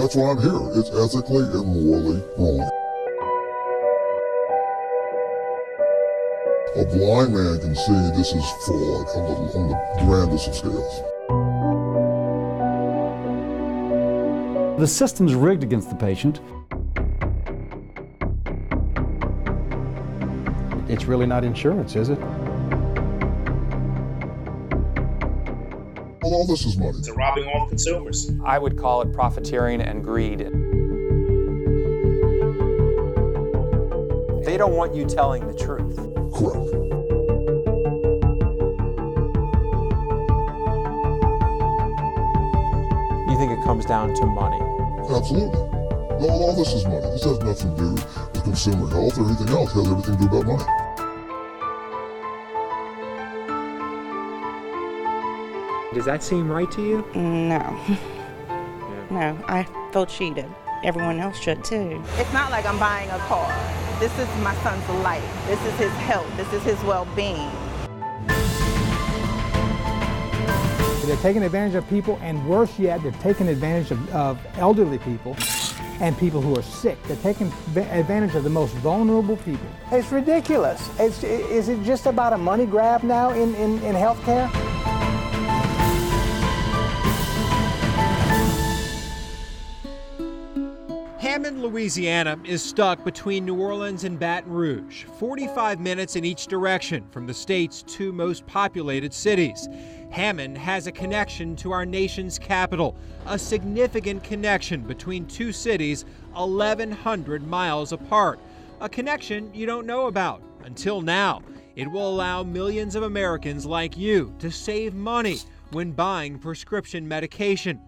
That's why I'm here. It's ethically and morally wrong. A blind man can see this is fraud on the grandest of scales. The system's rigged against the patient. It's really not insurance, is it? Well, all this is money. It's robbing all consumers. I would call it profiteering and greed. They don't want you telling the truth. Correct. You think it comes down to money? Absolutely. All this is money. This has nothing to do with consumer health or anything else. It has everything to do about money. Does that seem right to you? No. Yeah. No, I feel cheated. Everyone else should too. It's not like I'm buying a car. This is my son's life. This is his health. This is his well-being. They're taking advantage of people, and worse yet, they're taking advantage of elderly people and people who are sick. They're taking advantage of the most vulnerable people. It's ridiculous. Is it just about a money grab now in healthcare? Hammond, Louisiana is stuck between New Orleans and Baton Rouge, 45 minutes in each direction from the state's two most populated cities. Hammond has a connection to our nation's capital, a significant connection between two cities 1,100 miles apart, a connection you don't know about until now. It will allow millions of Americans like you to save money when buying prescription medication.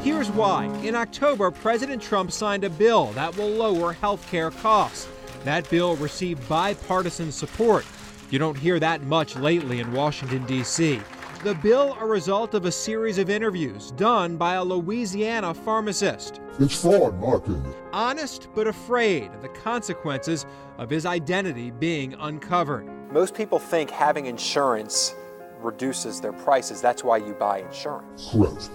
Here's why. In October, President Trump signed a bill that will lower health care costs. That bill received bipartisan support. You don't hear that much lately in Washington, D.C. The bill a result of a series of interviews done by a Louisiana pharmacist. It's fraud, in my opinion. Honest but afraid of the consequences of his identity being uncovered. Most people think having insurance reduces their prices. That's why you buy insurance. Correct.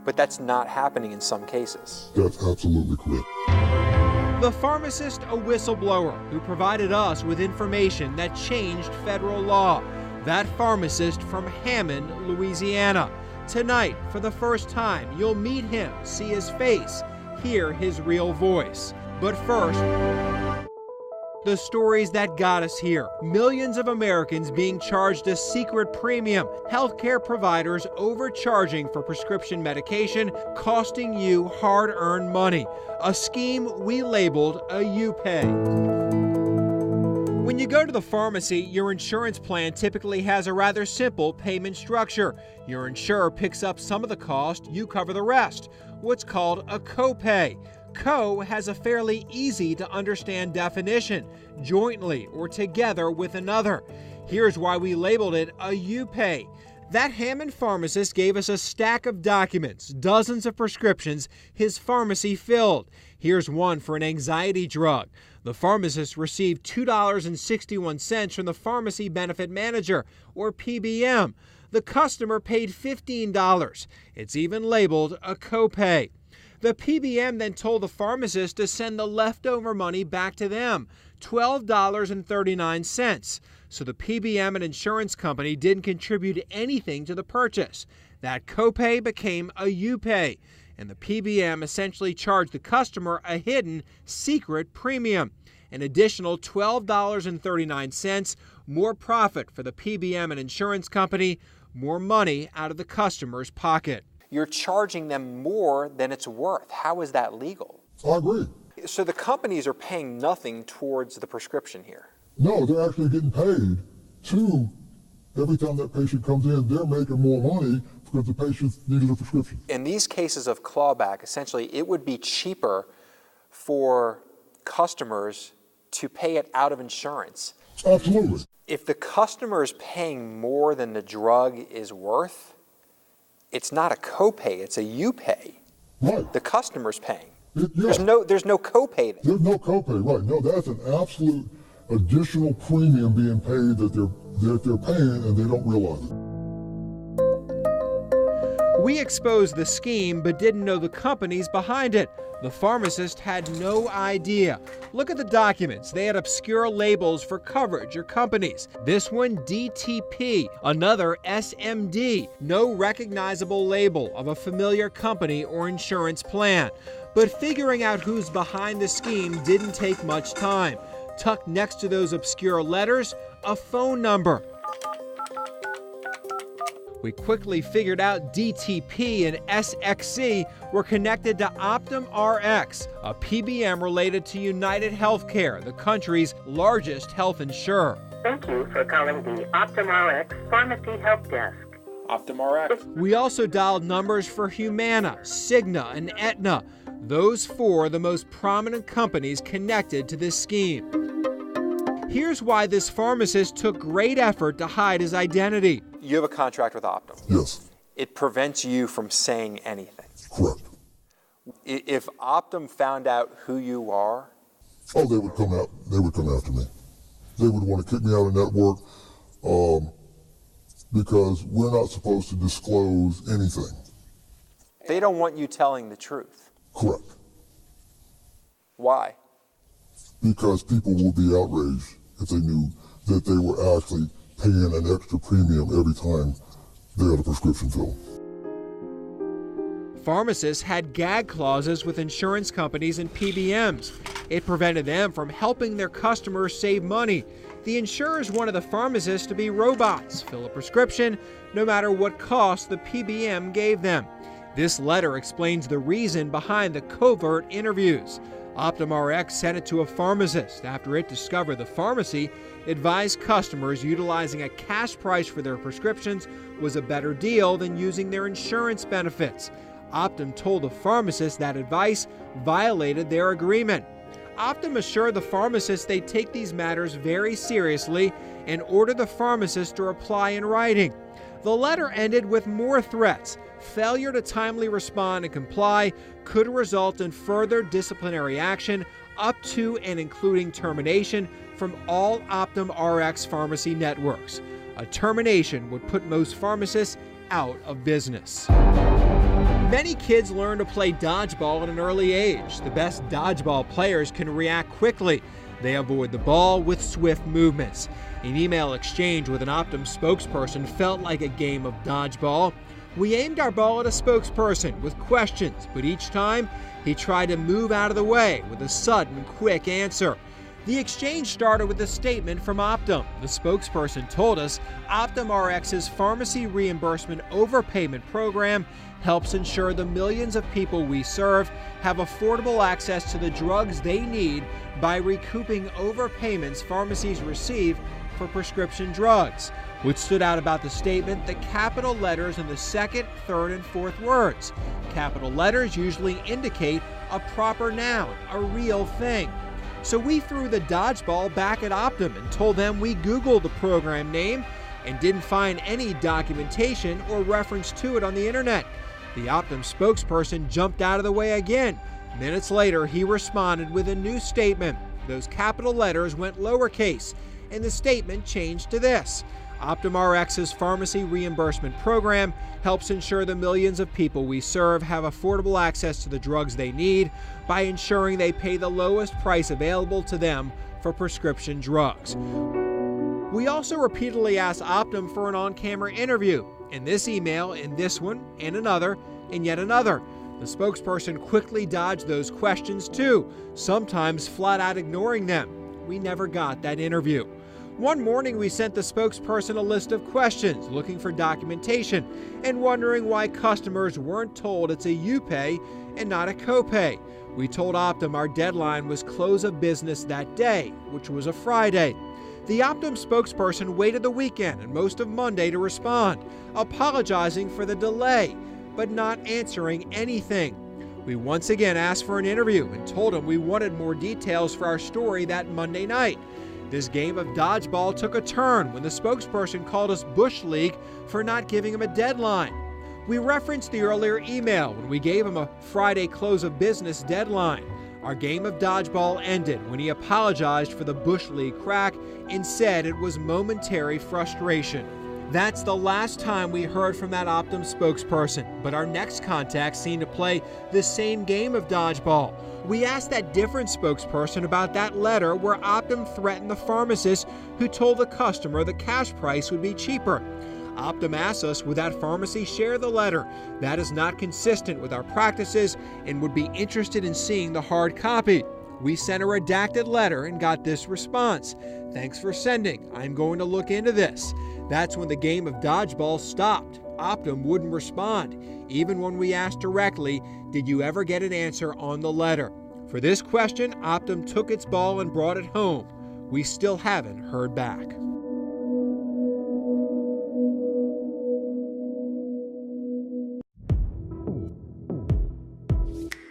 But that's not happening in some cases. That's absolutely correct. The pharmacist, a whistleblower who provided us with information that changed federal law. That pharmacist from Hammond, Louisiana. Tonight, for the first time, you'll meet him, see his face, hear his real voice. But first, the stories that got us here. Millions of Americans being charged a secret premium. Healthcare providers overcharging for prescription medication, costing you hard-earned money. A scheme we labeled a U-Pay. When you go to the pharmacy, your insurance plan typically has a rather simple payment structure. Your insurer picks up some of the cost, you cover the rest. What's called a copay. Co has a fairly easy to understand definition, jointly or together with another. Here's why we labeled it a U-Pay. That Hammond pharmacist gave us a stack of documents, dozens of prescriptions his pharmacy filled. Here's one for an anxiety drug. The pharmacist received $2.61 from the pharmacy benefit manager, or PBM. The customer paid $15. It's even labeled a copay. The PBM then told the pharmacist to send the leftover money back to them, $12.39. So the PBM and insurance company didn't contribute anything to the purchase. That copay became a U-Pay, and the PBM essentially charged the customer a hidden, secret premium. An additional $12.39, more profit for the PBM and insurance company, more money out of the customer's pocket. You're charging them more than it's worth. How is that legal? I agree. So the companies are paying nothing towards the prescription here? No, they're actually getting paid to, every time that patient comes in, they're making more money because the patient needed a prescription. In these cases of clawback, essentially, it would be cheaper for customers to pay it out of insurance. Absolutely. If the customer is paying more than the drug is worth, it's not a copay, it's a U-Pay. Right. The customer's paying. Yeah. There's no copay there. There's no copay, right. No, that's an absolute additional premium being paid that they're paying and they don't realize it. We exposed the scheme but didn't know the companies behind it. The pharmacist had no idea. Look at the documents. They had obscure labels for coverage or companies. This one, DTP, another SMD. No recognizable label of a familiar company or insurance plan. But figuring out who's behind the scheme didn't take much time. Tucked next to those obscure letters, a phone number. We quickly figured out DTP and SXC were connected to Optum Rx, a PBM related to United Healthcare, the country's largest health insurer. Thank you for calling the Optum Rx Pharmacy Help Desk. Optum Rx. We also dialed numbers for Humana, Cigna, and Aetna. Those four are the most prominent companies connected to this scheme. Here's why this pharmacist took great effort to hide his identity. You have a contract with Optum. Yes, It prevents you from saying anything. correct. If Optum found out who you are, Oh, they would come out. They would come after me. They would want to kick me out of network because we're not supposed to disclose anything. they don't want you telling the truth. Correct. Why? Because people will be outraged if they knew that they were actually paying an extra premium every time they had a prescription filled. Pharmacists had gag clauses with insurance companies and PBMs. It prevented them from helping their customers save money. The insurers wanted the pharmacists to be robots, fill a prescription, no matter what cost the PBM gave them. This letter explains the reason behind the covert interviews. Optum Rx sent it to a pharmacist after it discovered the pharmacy advised customers utilizing a cash price for their prescriptions was a better deal than using their insurance benefits. Optum told the pharmacist that advice violated their agreement. Optum assured the pharmacist they take these matters very seriously and ordered the pharmacist to reply in writing. The letter ended with more threats. Failure to timely respond and comply could result in further disciplinary action up to and including termination from all Optum Rx pharmacy networks. A termination would put most pharmacists out of business. Many kids learn to play dodgeball at an early age. The best dodgeball players can react quickly. They avoid the ball with swift movements. An email exchange with an Optum spokesperson felt like a game of dodgeball. We aimed our ball at a spokesperson with questions, but each time he tried to move out of the way with a sudden, quick answer. The exchange started with a statement from Optum. The spokesperson told us Optum Rx's pharmacy reimbursement overpayment program helps ensure the millions of people we serve have affordable access to the drugs they need by recouping overpayments pharmacies receive for prescription drugs. What stood out about the statement, the capital letters in the second, third, and fourth words. Capital letters usually indicate a proper noun, a real thing. So we threw the dodgeball back at Optum and told them we Googled the program name and didn't find any documentation or reference to it on the internet. The Optum spokesperson jumped out of the way again. Minutes later, he responded with a new statement. Those capital letters went lowercase, and the statement changed to this. Optum Rx's pharmacy reimbursement program helps ensure the millions of people we serve have affordable access to the drugs they need by ensuring they pay the lowest price available to them for prescription drugs. We also repeatedly asked Optum for an on-camera interview. In this email, in this one, and another, and yet another. The spokesperson quickly dodged those questions too, sometimes flat out ignoring them. We never got that interview. One morning we sent the spokesperson a list of questions looking for documentation and wondering why customers weren't told it's a U-Pay and not a copay. We told Optum our deadline was close of business that day, which was a Friday. The Optum spokesperson waited the weekend and most of Monday to respond, apologizing for the delay, but not answering anything. We once again asked for an interview and told him we wanted more details for our story that Monday night. This game of dodgeball took a turn when the spokesperson called us Bush League for not giving him a deadline. We referenced the earlier email when we gave him a Friday close of business deadline. Our game of dodgeball ended when he apologized for the Bush League crack and said it was momentary frustration. That's the last time we heard from that Optum spokesperson, but our next contact seemed to play the same game of dodgeball. We asked that different spokesperson about that letter where Optum threatened the pharmacist who told the customer the cash price would be cheaper. Optum asked us, would that pharmacy share the letter? That is not consistent with our practices and would be interested in seeing the hard copy. We sent a redacted letter and got this response. Thanks for sending. I'm going to look into this. That's when the game of dodgeball stopped. Optum wouldn't respond. Even when we asked directly, did you ever get an answer on the letter? For this question, Optum took its ball and brought it home. We still haven't heard back.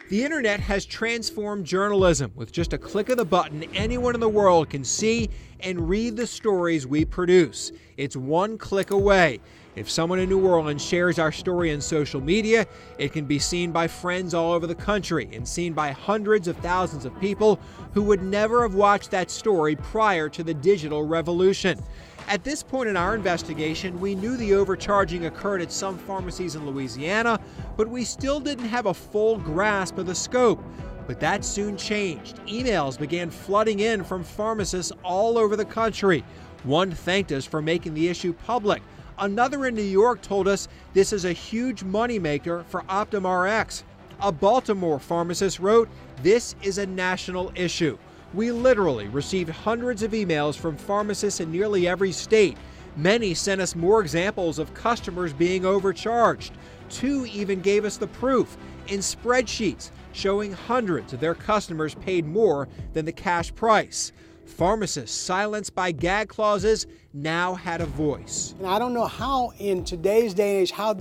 The internet has transformed journalism. With just a click of the button, anyone in the world can see and read the stories we produce. It's one click away. If someone in New Orleans shares our story on social media, it can be seen by friends all over the country and seen by hundreds of thousands of people who would never have watched that story prior to the digital revolution. At this point in our investigation, we knew the overcharging occurred at some pharmacies in Louisiana, but we still didn't have a full grasp of the scope. But that soon changed. Emails began flooding in from pharmacists all over the country. One thanked us for making the issue public. Another in New York told us this is a huge moneymaker for Optum Rx. A Baltimore pharmacist wrote, "This is a national issue." We literally received hundreds of emails from pharmacists in nearly every state. Many sent us more examples of customers being overcharged. 2 even gave us the proof in spreadsheets showing hundreds of their customers paid more than the cash price. Pharmacists silenced by gag clauses now had a voice. And I don't know how in today's day and age, how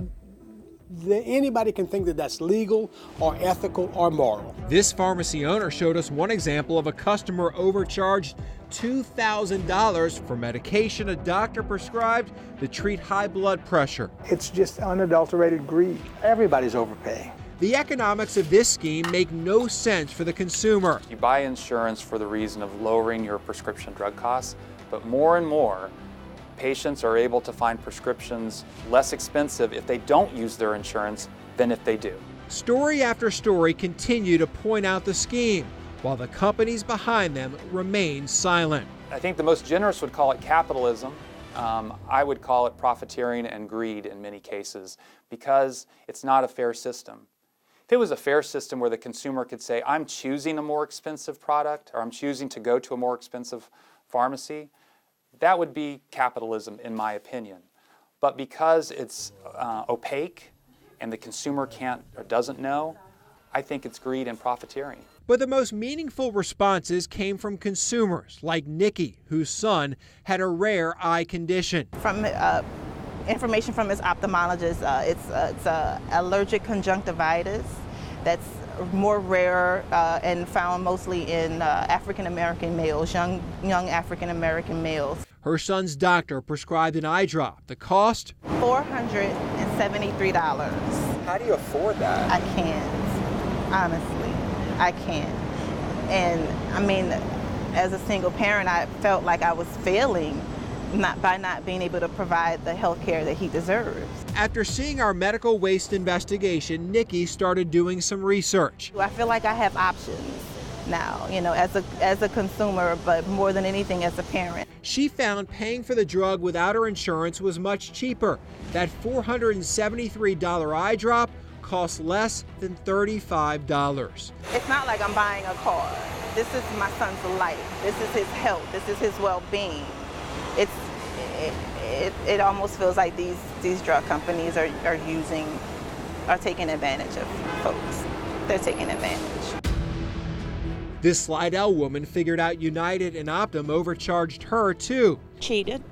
anybody can think that that's legal or ethical or moral. This pharmacy owner showed us one example of a customer overcharged $2,000 for medication a doctor prescribed to treat high blood pressure. It's just unadulterated greed. Everybody's overpaying. The economics of this scheme make no sense for the consumer. You buy insurance for the reason of lowering your prescription drug costs, but more and more, patients are able to find prescriptions less expensive if they don't use their insurance than if they do. Story after story continue to point out the scheme, while the companies behind them remain silent. I think the most generous would call it capitalism. I would call it profiteering and greed in many cases, because it's not a fair system. If it was a fair system where the consumer could say, I'm choosing a more expensive product, or I'm choosing to go to a more expensive pharmacy, that would be capitalism, in my opinion. But because it's opaque and the consumer can't or doesn't know, I think it's greed and profiteering. But the most meaningful responses came from consumers like Nikki, whose son had a rare eye condition. From information from his ophthalmologist, it's allergic conjunctivitis that's more rare and found mostly in African American males, young African American males. Her son's doctor prescribed an eye drop. The cost? $473. How do you afford that? I can't, honestly, I can't. And I mean, as a single parent, I felt like I was failing by not being able to provide the health care that he deserves. After seeing our medical waste investigation, Nikki started doing some research. I feel like I have options now, you know, as a consumer, but more than anything as a parent. She found paying for the drug without her insurance was much cheaper. That $473 eye drop cost less than $35. It's not like I'm buying a car. This is my son's life. This is his health. This is his well-being. It almost feels like these drug companies are taking advantage of folks. They're taking advantage. This Slidell woman figured out United and Optum overcharged her too. Cheated,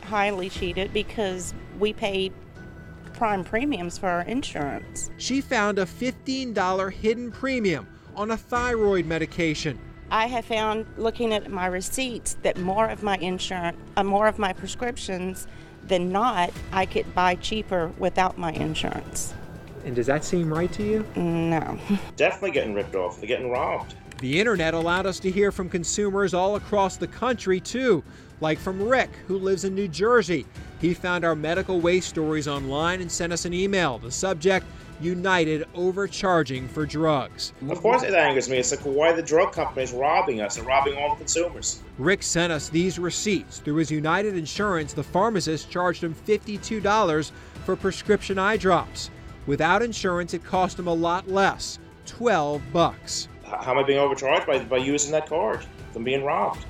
highly cheated, because we paid prime premiums for our insurance. She found a $15 hidden premium on a thyroid medication. I have found, looking at my receipts, that more of my prescriptions than not, I could buy cheaper without my insurance. And does that seem right to you? No. Definitely getting ripped off. They're getting robbed. The internet allowed us to hear from consumers all across the country too. like from Rick, who lives in New Jersey. He found our medical waste stories online and sent us an email. The subject, United overcharging for drugs. Of course it angers me. It's like, why are the drug companies robbing us and robbing all the consumers? Rick sent us these receipts. Through his United insurance, the pharmacist charged him $52 for prescription eye drops. Without insurance, it cost him a lot less, $12. How am I being overcharged by using that card? I'm being robbed.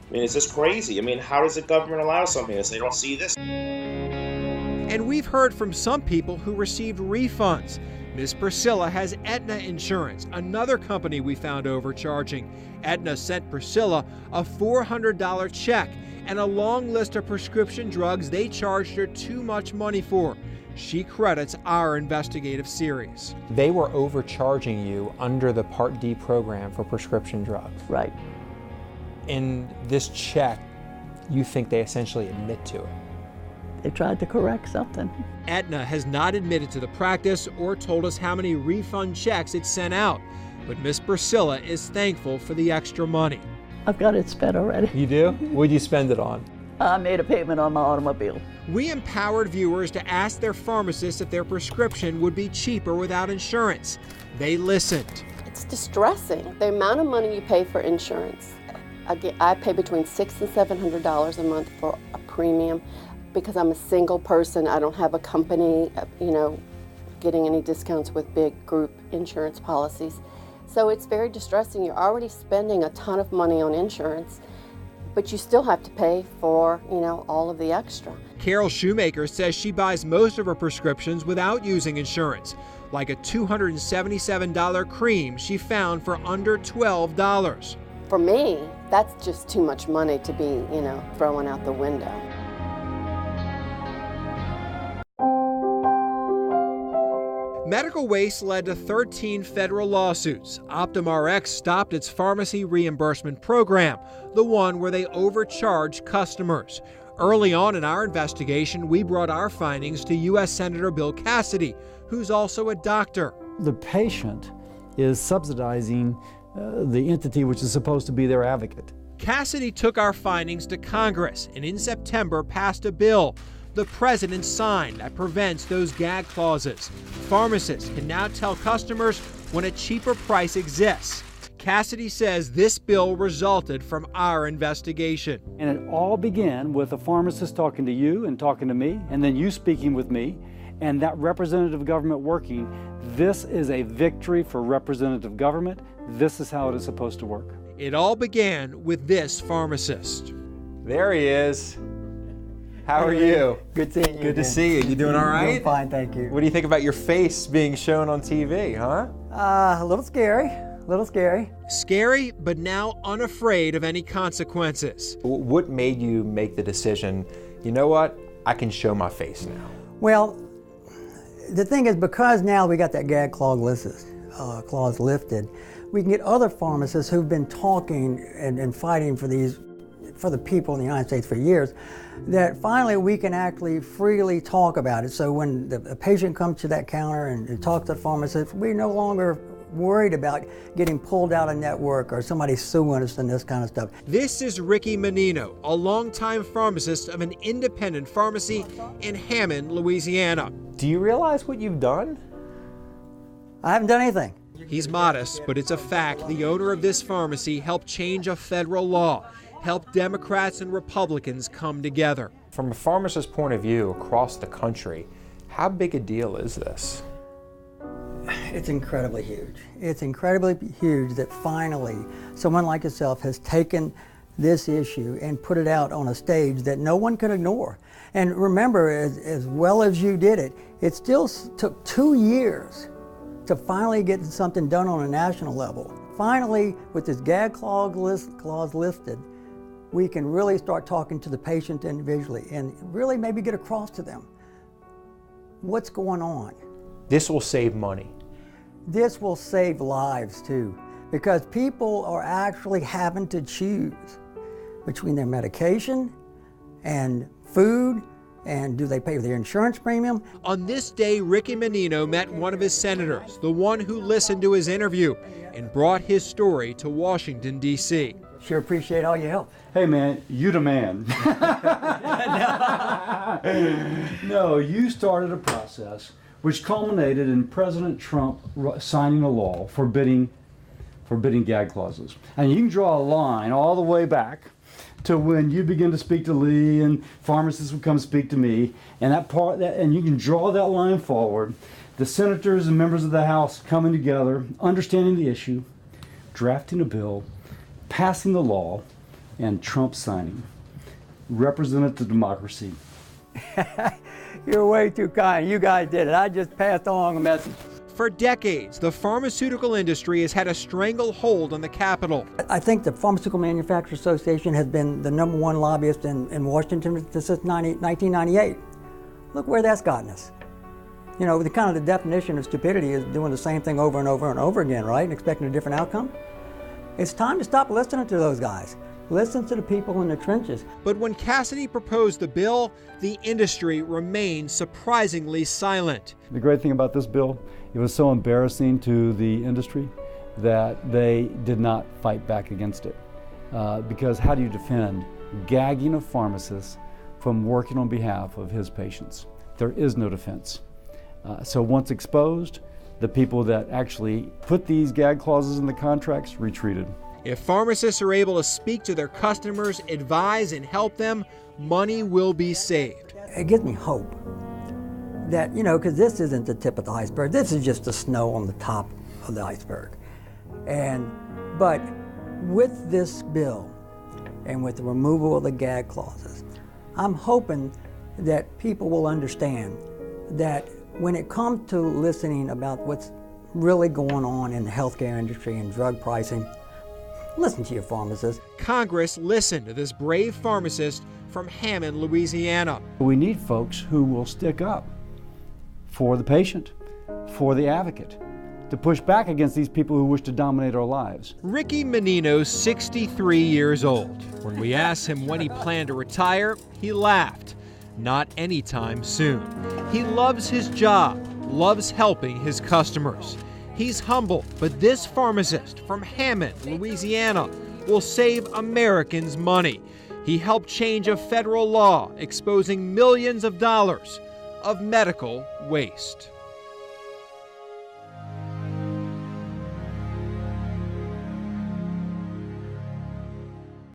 I mean, it's just crazy. I mean, how does the government allow something this? They don't see this. And we've heard from some people who received refunds. Ms. Priscilla has Aetna Insurance, another company we found overcharging. Aetna sent Priscilla a $400 check and a long list of prescription drugs they charged her too much money for. She credits our investigative series. They were overcharging you under the Part D program for prescription drugs. Right. In this check, you think they essentially admit to it. They tried to correct something. Aetna has not admitted to the practice or told us how many refund checks it sent out, but Miss Priscilla is thankful for the extra money. I've got it spent already. You do? What'd you spend it on? I made a payment on my automobile. We empowered viewers to ask their pharmacists if their prescription would be cheaper without insurance. They listened. It's distressing, the amount of money you pay for insurance. I pay between $600 and $700 a month for a premium. Because I'm a single person, I don't have a company, getting any discounts with big group insurance policies. So it's very distressing. You're already spending a ton of money on insurance, but you still have to pay for, all of the extra. Carol Shoemaker says she buys most of her prescriptions without using insurance, like a $277 cream she found for under $12. For me, that's just too much money to be, throwing out the window. Medical waste led to 13 federal lawsuits. OptumRx stopped its pharmacy reimbursement program, the one where they overcharge customers. Early on in our investigation, we brought our findings to U.S. Senator Bill Cassidy, who's also a doctor. The patient is subsidizing the entity which is supposed to be their advocate. Cassidy took our findings to Congress and in September passed a bill the president signed that prevents those gag clauses. Pharmacists can now tell customers when a cheaper price exists. Cassidy says this bill resulted from our investigation. And it all began with a pharmacist talking to you and talking to me, and then you speaking with me, and that representative government working. This is a victory for representative government. This is how it is supposed to work. It all began with this pharmacist. There he is. How are you? Good seeing you. Good to see you. You doing all right? Doing fine, thank you. What do you think about your face being shown on TV, huh? A little scary. A little scary. Scary, but now unafraid of any consequences. What made you make the decision, you know what, I can show my face now? Well, the thing is, because now we got that gag clause lifted, we can get other pharmacists who've been talking and fighting for the people in the United States for years, that finally we can actually freely talk about it. So when the patient comes to that counter and talks to the pharmacist, we're no longer worried about getting pulled out of network or somebody suing us and this kind of stuff. This is Ricky Menino, a longtime pharmacist of an independent pharmacy in Hammond, Louisiana. Do you realize what you've done? I haven't done anything. He's modest, but it's a fact. The owner of this pharmacy helped change a federal law, help Democrats and Republicans come together. From a pharmacist's point of view across the country, how big a deal is this? It's incredibly huge. It's incredibly huge that finally someone like yourself has taken this issue and put it out on a stage that no one can ignore. And remember, as well as you did it, it still took 2 years to finally get something done on a national level. Finally, with this gag clause lifted, we can really start talking to the patient individually and really maybe get across to them what's going on. This will save money. This will save lives too, because people are actually having to choose between their medication and food, and do they pay their insurance premium? On this day, Ricky Menino met one of his senators, the one who listened to his interview and brought his story to Washington, D.C. Sure appreciate all your help. Hey man, you the man. No, you started a process which culminated in President Trump signing a law forbidding gag clauses. And you can draw a line all the way back to when you begin to speak to Lee and pharmacists would come speak to me, and and you can draw that line forward. The senators and members of the House coming together, understanding the issue, drafting a bill, passing the law, and Trump signing. Representative democracy. You're way too kind. You guys did it. I just passed along a message. For decades, the pharmaceutical industry has had a stranglehold on the Capitol. I think the Pharmaceutical Manufacturers Association has been the #1 lobbyist in Washington since 1998. Look where that's gotten us. You know, the kind of the definition of stupidity is doing the same thing over and over and over again, right? And expecting a different outcome. It's time to stop listening to those guys. Listen to the people in the trenches. But when Cassidy proposed the bill, the industry remained surprisingly silent. The great thing about this bill, it was so embarrassing to the industry that they did not fight back against it. Because how do you defend gagging a pharmacist from working on behalf of his patients? There is no defense. So once exposed, the people that actually put these gag clauses in the contracts retreated. If pharmacists are able to speak to their customers, advise, and help them, money will be saved. It gives me hope that, you know, because this isn't the tip of the iceberg. This is just the snow on the top of the iceberg. But with this bill and with the removal of the gag clauses, I'm hoping that people will understand that when it comes to listening about what's really going on in the healthcare industry and drug pricing, listen to your pharmacist. Congress listened to this brave pharmacist from Hammond, Louisiana. We need folks who will stick up for the patient, for the advocate, to push back against these people who wish to dominate our lives. Ricky Menino's 63 years old. When we asked him when he planned to retire, he laughed. Not anytime soon. He loves his job, loves helping his customers. He's humble, but this pharmacist from Hammond, Louisiana, will save Americans money. He helped change a federal law exposing millions of dollars of medical waste.